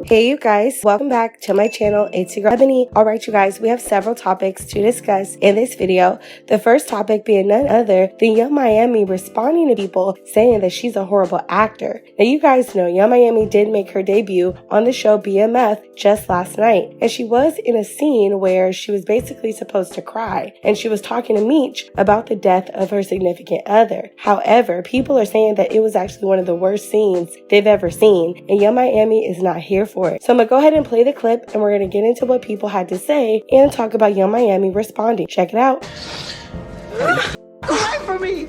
Hey you guys, welcome back to my channel. It's your girl Ebony. Alright you guys, we have several topics to discuss in this video. The first topic being none other than Young Miami responding to people saying that she's a horrible actor. Now you guys know Young Miami did make her debut on the show BMF just last night, and she was in a scene where she was basically supposed to cry, and she was talking to Meech about the death of her significant other. However, people are saying that it was actually one of the worst scenes they've ever seen, and Young Miami is not here for it. So I'm gonna go ahead and play the clip, and we're gonna get into what people had to say and talk about Young Miami responding. Check it out. Right for me.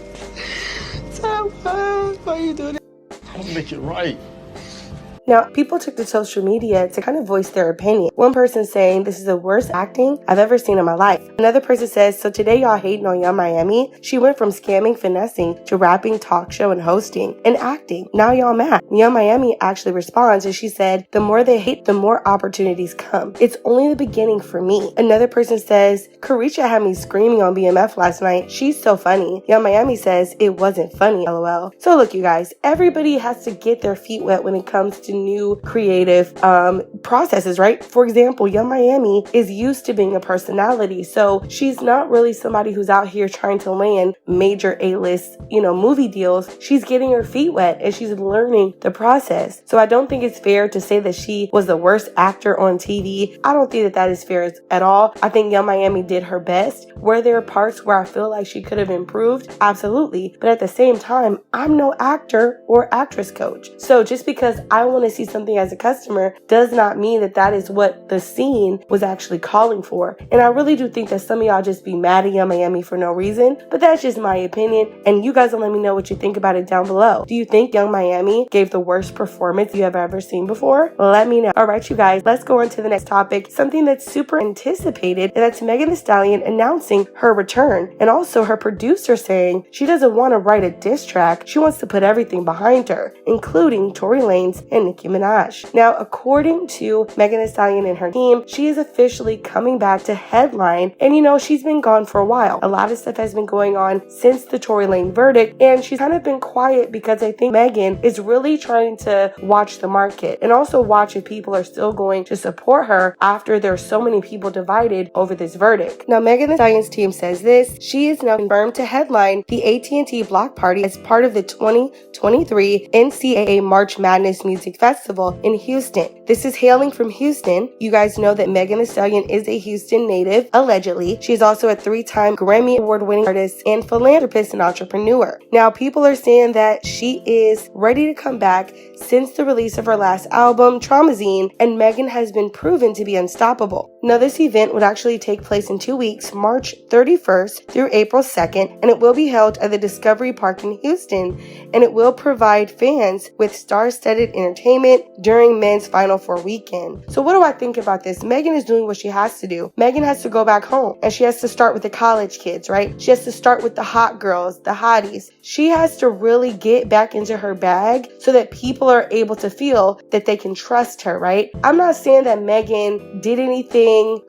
Why are you doing it? I'll make it right. Now, people took to social media to kind of voice their opinion. One person saying, this is the worst acting I've ever seen in my life. Another person says, so today y'all hating on Young Miami? She went from scamming, finessing, to rapping, talk show, and hosting, and acting. Now y'all mad. Young Miami actually responds, and she said, the more they hate, the more opportunities come. It's only the beginning for me. Another person says, Carisha had me screaming on BMF last night. She's so funny. Young Miami says, it wasn't funny, lol. So look, you guys, everybody has to get their feet wet when it comes to new creative processes, right? For example, Young Miami is used to being a personality, so she's not really somebody who's out here trying to land major A-list, movie deals. She's getting her feet wet and she's learning the process. So I don't think it's fair to say that she was the worst actor on TV. I don't think that that is fair at all. I think Young Miami did her best. Were there parts where I feel like she could have improved? Absolutely. But at the same time, I'm no actor or actress coach. So just because I want to see something as a customer does not mean that that is what the scene was actually calling for. And I really do think that some of y'all just be mad at Young Miami for no reason, but that's just my opinion, and you guys will let me know what you think about it down below. Do you think Young Miami gave the worst performance you have ever seen before? Let me know. Alright you guys, let's go on to the next topic, something that's super anticipated, and that's Megan Thee Stallion announcing her return, and also her producer saying she doesn't want to write a diss track, she wants to put everything behind her, including Tory Lanez and Nicki Minaj. Now, according to Megan Thee Stallion and her team, she is officially coming back to headline, and she's been gone for a while. A lot of stuff has been going on since the Tory Lanez verdict, and she's kind of been quiet because I think Megan is really trying to watch the market and also watch if people are still going to support her after there's so many people divided over this verdict. Now, Megan Thee Stallion's team says this: she is now confirmed to headline the AT&T Block Party as part of the 2023 NCAA March Madness Music Festival in Houston. This is hailing from Houston. You guys know that Megan Thee Stallion is a Houston native, allegedly. She's also a 3-time Grammy Award-winning artist and philanthropist and entrepreneur. Now, people are saying that she is ready to come back since the release of her last album, Traumazine, and Megan has been proven to be unstoppable. Now, this event would actually take place in 2 weeks, March 31st through April 2nd, and it will be held at the Discovery Park in Houston, and it will provide fans with star-studded entertainment during men's Final Four weekend. So what do I think about this? Megan is doing what she has to do. Megan has to go back home, and she has to start with the college kids, right? She has to start with the hot girls, the hotties. She has to really get back into her bag so that people are able to feel that they can trust her, right? I'm not saying that Megan did anything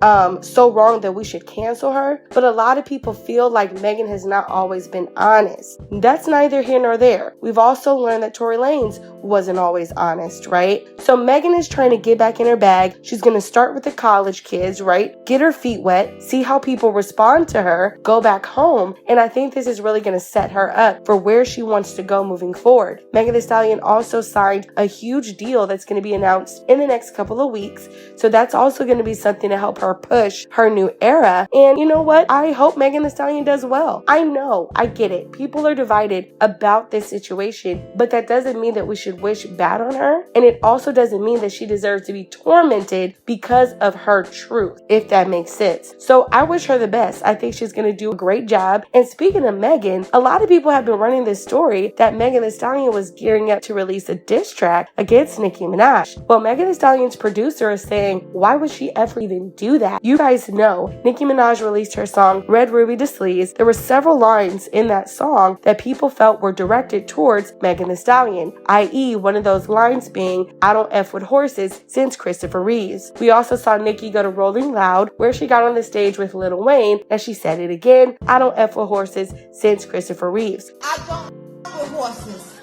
so wrong that we should cancel her, but a lot of people feel like Megan has not always been honest. That's neither here nor there. We've also learned that Tory Lanez wasn't always honest, right? So Megan is trying to get back in her bag. She's going to start with the college kids, right? Get her feet wet, see how people respond to her, go back home, and I think this is really going to set her up for where she wants to go moving forward. Megan Thee Stallion also signed a huge deal that's going to be announced in the next couple of weeks, so that's also going to be something to help her push her new era. And you know what? I hope Megan Thee Stallion does well. I know, I get it. People are divided about this situation, but that doesn't mean that we should wish bad on her, and it also doesn't mean that she deserves to be tormented because of her truth, if that makes sense. So I wish her the best. I think she's going to do a great job. And speaking of Megan, a lot of people have been running this story that Megan Thee Stallion was gearing up to release a diss track against Nicki Minaj. Well, Megan Thee Stallion's producer is saying, why would she ever even do that? You guys know Nicki Minaj released her song Red Ruby Da Sleaze. There were several lines in that song that people felt were directed towards Megan Thee Stallion, i.e. one of those lines being, I don't F with horses since Christopher Reeves. We also saw Nicki go to Rolling Loud, where she got on the stage with Lil Wayne, and she said it again, I don't F with horses since Christopher Reeves. I don't F with horses.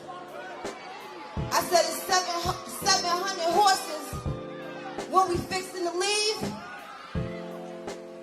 I said it's 700 horses What we fixing to leave?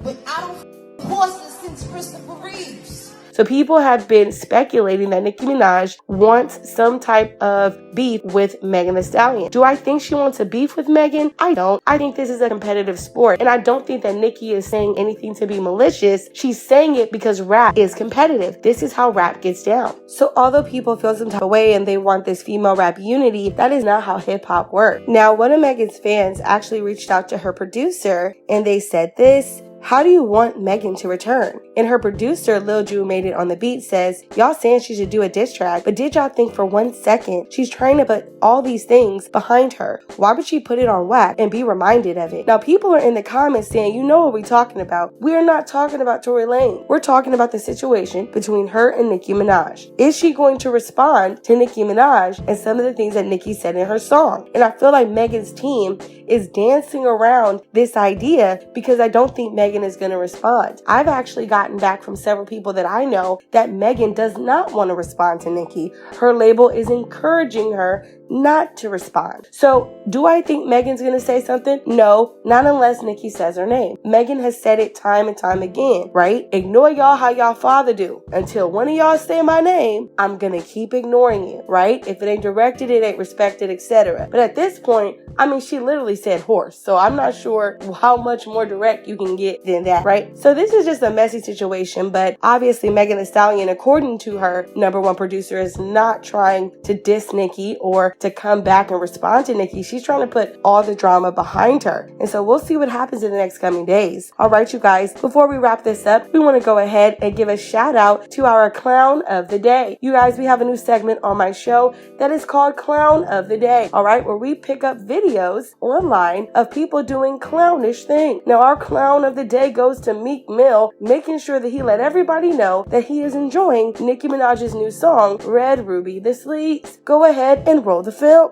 But I don't horses since Christopher Reeves. So people have been speculating that Nicki Minaj wants some type of beef with Megan Thee Stallion. Do I think she wants a beef with Megan? I don't. I think this is a competitive sport. And I don't think that Nicki is saying anything to be malicious. She's saying it because rap is competitive. This is how rap gets down. So although people feel some type of way and they want this female rap unity, that is not how hip hop works. Now, one of Megan's fans actually reached out to her producer and they said this: how do you want Megan to return? And her producer, Lil Ju Made It on the Beat, says, y'all saying she should do a diss track, but did y'all think for 1 second she's trying to put all these things behind her? Why would she put it on whack and be reminded of it? Now, people are in the comments saying, you know what we're talking about. We are not talking about Tory Lanez. We're talking about the situation between her and Nicki Minaj. Is she going to respond to Nicki Minaj and some of the things that Nicki said in her song? And I feel like Megan's team is dancing around this idea because I don't think Megan is going to respond. I've actually gotten back from several people that I know that Megan does not want to respond to Nicki. Her label is encouraging her not to respond. So do I think Megan's going to say something? No, not unless Nicki says her name. Megan has said it time and time again, right? Ignore y'all how y'all father do. Until one of y'all say my name, I'm going to keep ignoring you, right? If it ain't directed, it ain't respected, etc. But at this point, I mean, she literally said horse. So I'm not sure how much more direct you can get than that, right? So this is just a messy situation, but obviously Megan Thee Stallion, according to her #1 producer, is not trying to diss Nicki or to come back and respond to Nicki. She's trying to put all the drama behind her. And so we'll see what happens in the next coming days. All right, you guys, before we wrap this up, we want to go ahead and give a shout out to our clown of the day. You guys, we have a new segment on my show that is called Clown of the Day. All right, where we pick up videos online of people doing clownish things. Now, our clown of the day goes to Meek Mill, making sure that he let everybody know that he is enjoying Nicki Minaj's new song, Red Ruby the Sleeves. Go ahead and roll the film.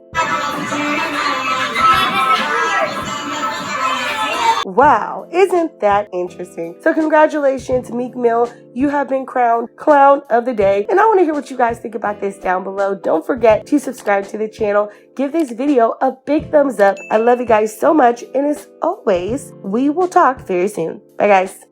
Wow, isn't that interesting? So congratulations, Meek Mill. You have been crowned Clown of the Day. And I want to hear what you guys think about this down below. Don't forget to subscribe to the channel. Give this video a big thumbs up. I love you guys so much. And as always, we will talk very soon. Bye, guys.